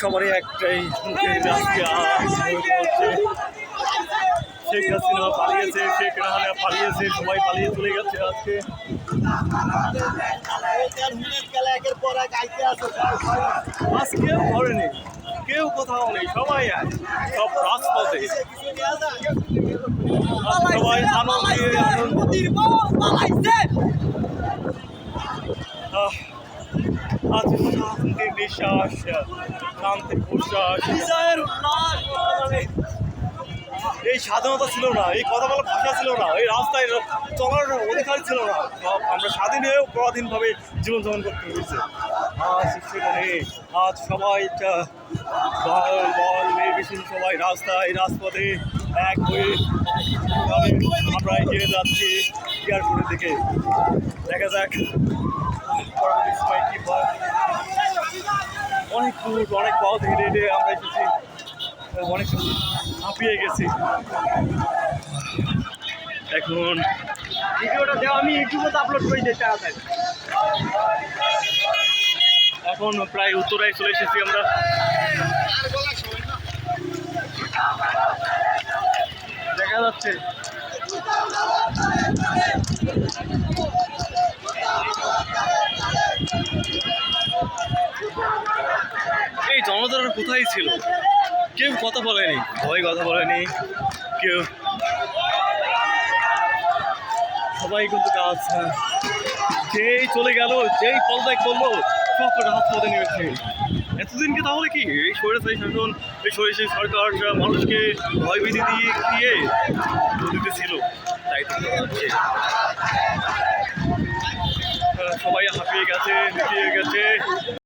সবারই একটাই আজকে শেখ হাসিনা পালিয়েছে, শেখ রাহানা পালিয়েছে, সবাই পালিয়ে চলে গেছে আজকে। কেউ ঘরে নেই, কেউ কোথাও নেই, সবাই সব রাজপথে, সবাই আজ শান্তির নিঃশ্বাস, শান্তির প্রশ্বাস। এই স্বাধীনতা ছিল না, এই কথা বলার ভাষা ছিল না, এই রাস্তায় চলার অধিকার ছিল না, সব আমরা স্বাধীন হয়েও পরাধীনভাবে জীবনযাপন করতে হয়েছে। আজ সেটা নেই, আজ সবাই নির্বিশেষে সবাই রাজপথে এক হয়ে আমরা এগিয়ে যাচ্ছি এয়ারপোর্টের দিকে। দেখা যাক পরবর্তী সময় কি হয়। অনেক দূর, অনেক পথ হেঁটে হেঁটে আমরা এসেছি, অনেক হাঁপিয়ে গেছি। এখন ভিডিওটা দেওয়া আমি ইউটিউবে আপলোড করে দিতে চাই। এখন প্রায় উত্তরায় চলে এসেছি আমরা। দেখা যাচ্ছে এই জনতারা কোথায় ছিল? কেউ কথা বলেনি, সবাই কথা বলেনি, কেউ সবাই কিন্তু কাজ যেই চলে গেল, যেই পদত্যাগ করলো, সব রাজপথে নেমেছে। এতদিনকে তাহলে কি এই স্বৈরাচারী শাসন, এই স্বৈরাচারী সরকার মানুষকে ভয়ভীতি দিয়ে ছিল, তাই তো সবাই হাঁপিয়ে গেছে, লুকিয়ে গেছে।